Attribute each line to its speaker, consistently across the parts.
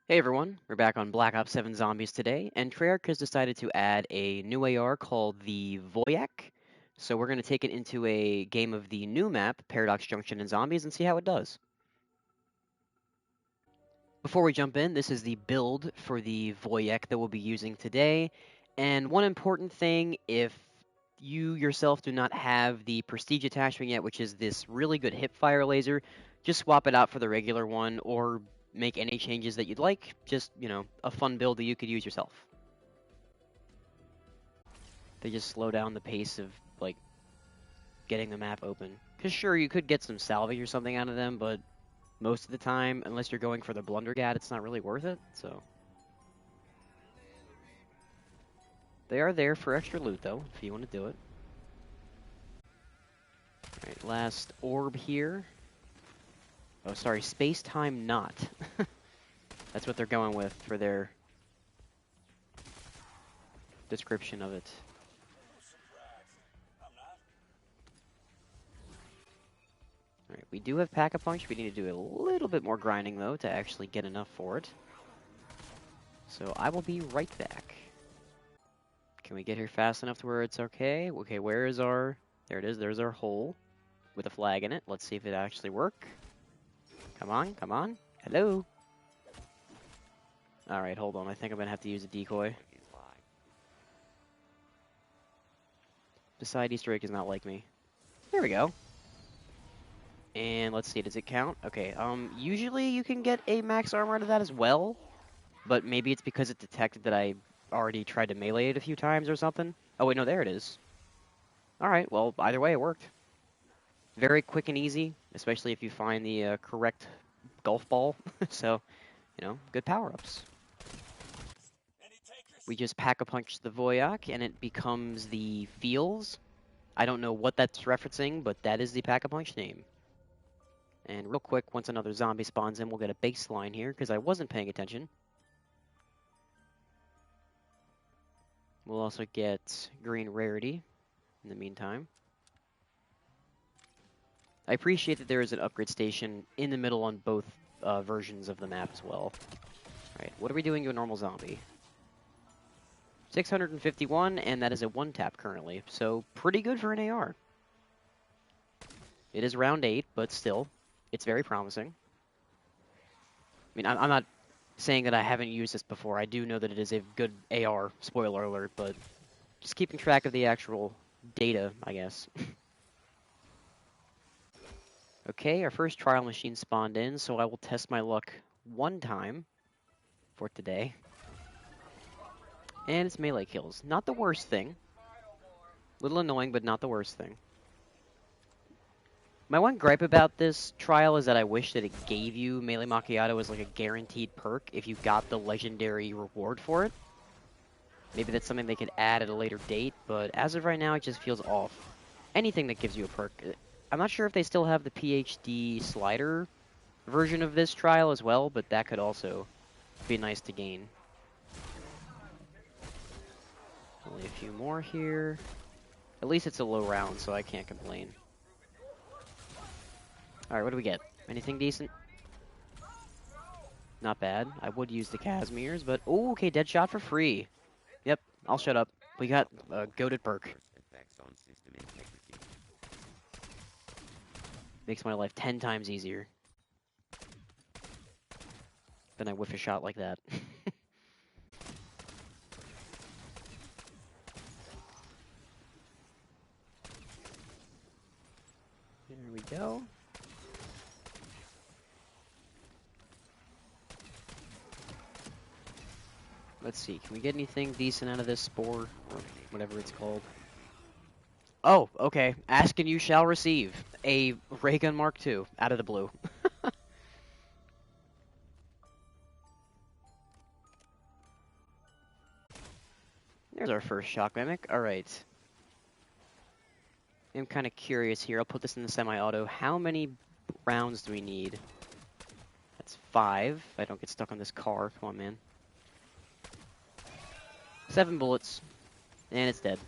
Speaker 1: Hey everyone, we're back on Black Ops 7 Zombies today, and Treyarch has decided to add a new AR called the Voyak. So we're going to take it into a game of the new map, Paradox Junction and Zombies, and see how it does. Before we jump in, this is the build for the Voyak that we'll be using today. And one important thing, if you yourself do not have the Prestige attachment yet, which is this really good hipfire laser, just swap it out for the regular one or make any changes that you'd like. Just, a fun build that you could use yourself. They just slow down the pace of, like, getting the map open. Because sure, you could get some salvage or something out of them, but most of the time, unless you're going for the Blundergat, it's not really worth it, so... They are there for extra loot, though, if you want to do it. Alright, last orb here. Oh, sorry, space-time not. That's what they're going with for their description of it. Alright, we do have Pack-a-Punch. We need to do a little bit more grinding, though, to actually get enough for it. So I will be right back. Can we get here fast enough to where it's okay? Okay, where is our... There it is, there's our hole with a flag in it. Let's see if it actually works. Come on, come on. Hello? Alright, hold on. I think I'm going to have to use a decoy. The side Easter egg is not like me. There we go. And let's see, does it count? Okay, usually you can get a max armor out of that as well. But maybe it's because it detected that I already tried to melee it a few times or something. Oh, wait, no, there it is. Alright, well, either way, it worked. Very quick and easy, especially if you find the correct golf ball. So, good power-ups. We just pack-a-punch the Voyak, and it becomes the Feels. I don't know what that's referencing, but that is the pack-a-punch name. And real quick, once another zombie spawns in, we'll get a baseline here, because I wasn't paying attention. We'll also get green rarity in the meantime. I appreciate that there is an upgrade station in the middle on both versions of the map as well. Alright, what are we doing to a normal zombie? 651, and that is a one-tap currently, so pretty good for an AR. It is round 8, but still, it's very promising. I mean, I'm not saying that I haven't used this before. I do know that it is a good AR, spoiler alert, but just keeping track of the actual data, I guess. Okay, our first trial machine spawned in, so I will test my luck one time for today. And it's melee kills. Not the worst thing. Little annoying, but not the worst thing. My one gripe about this trial is that I wish that it gave you Melee Macchiato as like a guaranteed perk if you got the legendary reward for it. Maybe that's something they could add at a later date, but as of right now, it just feels off. Anything that gives you a perk. I'm not sure if they still have the PhD slider version of this trial as well, but that could also be nice to gain. Only a few more here. At least it's a low round, so I can't complain. Alright, what do we get? Anything decent? Not bad. I would use the Casimirs, but... Oh, okay, dead shot for free. Yep, I'll shut up. We got a goated perk. Makes my life 10 times easier. Then I whiff a shot like that. There we go. Let's see, can we get anything decent out of this spore? Or whatever it's called. Oh, okay. Ask and you shall receive. A ray gun Mark II out of the blue. There's our first shock mimic. Alright. I'm kind of curious here. I'll put this in the semi-auto. How many rounds do we need? That's 5. If I don't get stuck on this car. Come on, man. 7 bullets. And it's dead.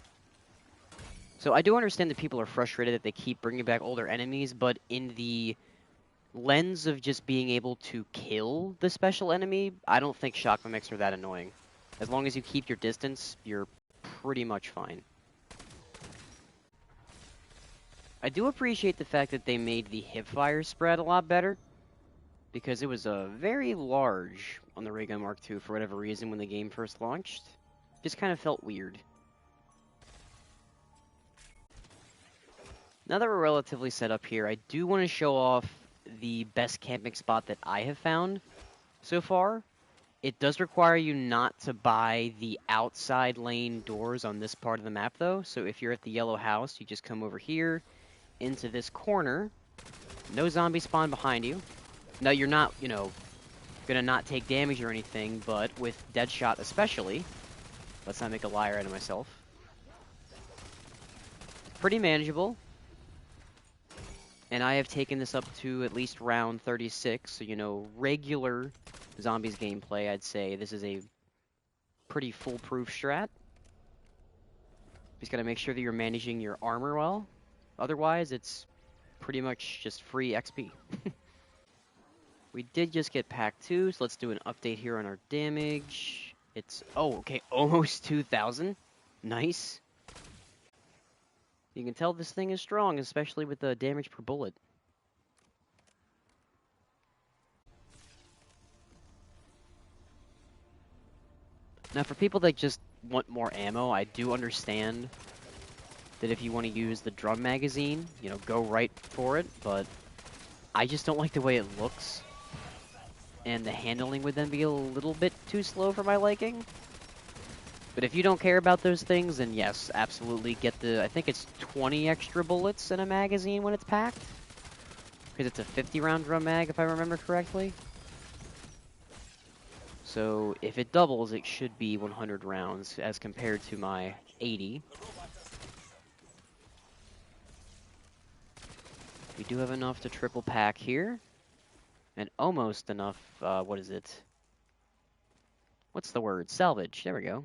Speaker 1: So I do understand that people are frustrated that they keep bringing back older enemies, but in the lens of just being able to kill the special enemy, I don't think shock mimics are that annoying. As long as you keep your distance, you're pretty much fine. I do appreciate the fact that they made the hipfire spread a lot better, because it was very large on the Ray Gun Mark II for whatever reason when the game first launched. Just kind of felt weird. Now that we're relatively set up here, I do want to show off the best camping spot that I have found so far. It does require you not to buy the outside lane doors on this part of the map, though. So if you're at the yellow house, you just come over here into this corner. No zombie spawn behind you. No, you're not, gonna not take damage or anything, but with Deadshot especially, let's not make a liar out of myself. Pretty manageable. And I have taken this up to at least round 36, so, regular zombies gameplay, I'd say this is a pretty foolproof strat. Just gotta make sure that you're managing your armor well. Otherwise, it's pretty much just free XP. We did just get pack 2, so let's do an update here on our damage. It's, okay, almost 2,000. Nice. You can tell this thing is strong, especially with the damage per bullet. Now, for people that just want more ammo, I do understand that if you want to use the drum magazine, go right for it, but I just don't like the way it looks. And the handling would then be a little bit too slow for my liking. But if you don't care about those things, then yes, absolutely get I think it's 20 extra bullets in a magazine when it's packed. Because it's a 50-round drum mag, if I remember correctly. So if it doubles, it should be 100 rounds as compared to my 80. We do have enough to triple pack here. And almost enough, what is it? What's the word? Salvage. There we go.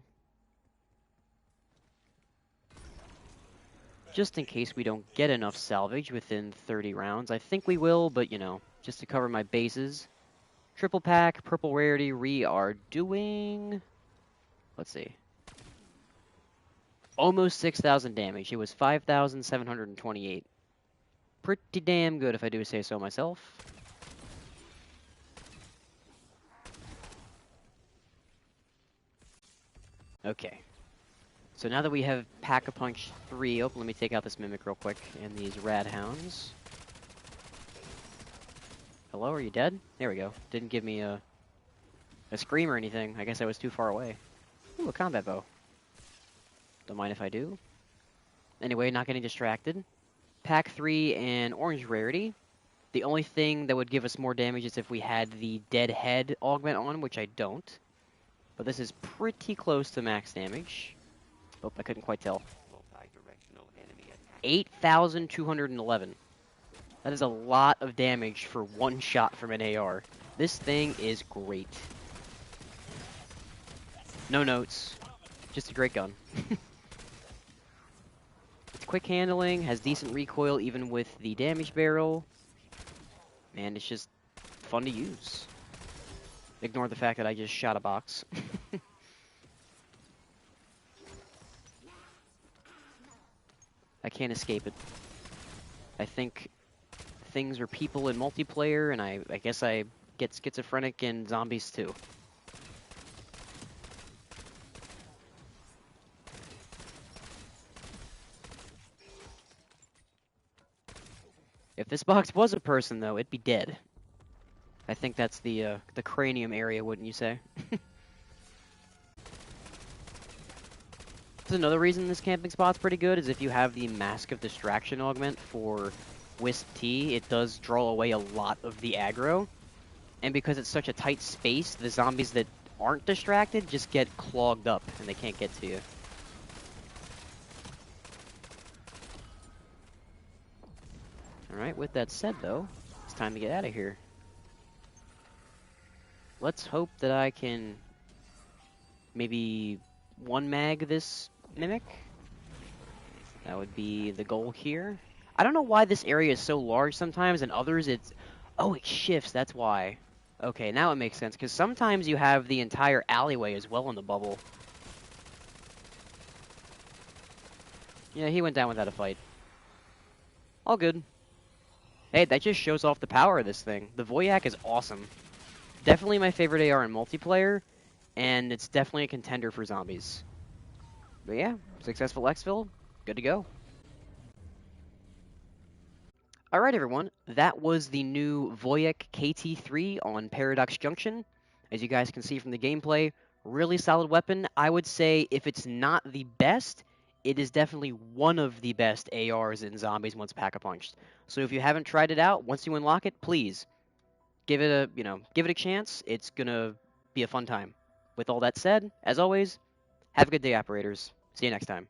Speaker 1: Just in case we don't get enough salvage within 30 rounds. I think we will, but, just to cover my bases. Triple pack, purple rarity, we are doing... Let's see. Almost 6,000 damage. It was 5,728. Pretty damn good, if I do say so myself. Okay. So now that we have Pack-a-Punch 3, let me take out this Mimic real quick, and these Rad Hounds. Hello, are you dead? There we go. Didn't give me a scream or anything. I guess I was too far away. Ooh, a combat bow. Don't mind if I do. Anyway, not getting distracted. Pack 3 and orange rarity. The only thing that would give us more damage is if we had the dead head augment on, which I don't. But this is pretty close to max damage. Oh, I couldn't quite tell. 8,211. That is a lot of damage for one shot from an AR. This thing is great. No notes. Just a great gun. It's quick handling, has decent recoil even with the damage barrel. Man, it's just fun to use. Ignore the fact that I just shot a box. I can't escape it. I think things are people in multiplayer, and I guess I get schizophrenic in zombies too. If this box was a person, though, it'd be dead. I think that's the cranium area, wouldn't you say? That's another reason this camping spot's pretty good, is if you have the Mask of Distraction augment for Wisp T, it does draw away a lot of the aggro. And because it's such a tight space, the zombies that aren't distracted just get clogged up, and they can't get to you. Alright, with that said, though, it's time to get out of here. Let's hope that I can maybe one mag this Mimic. That would be the goal here. I don't know why this area is so large sometimes, and others it's... Oh, it shifts, that's why. Okay, now it makes sense, because sometimes you have the entire alleyway as well in the bubble. Yeah, he went down without a fight. All good. Hey, that just shows off the power of this thing. The Voyak is awesome. Definitely my favorite AR in multiplayer, and it's definitely a contender for zombies. But yeah, successful exfil, good to go. Alright everyone, that was the new Voyak KT3 on Paradox Junction. As you guys can see from the gameplay, really solid weapon. I would say if it's not the best, it is definitely one of the best ARs in zombies once Pack-a-Punched. So if you haven't tried it out, once you unlock it, please give it a chance. It's gonna be a fun time. With all that said, as always, have a good day, operators. See you next time.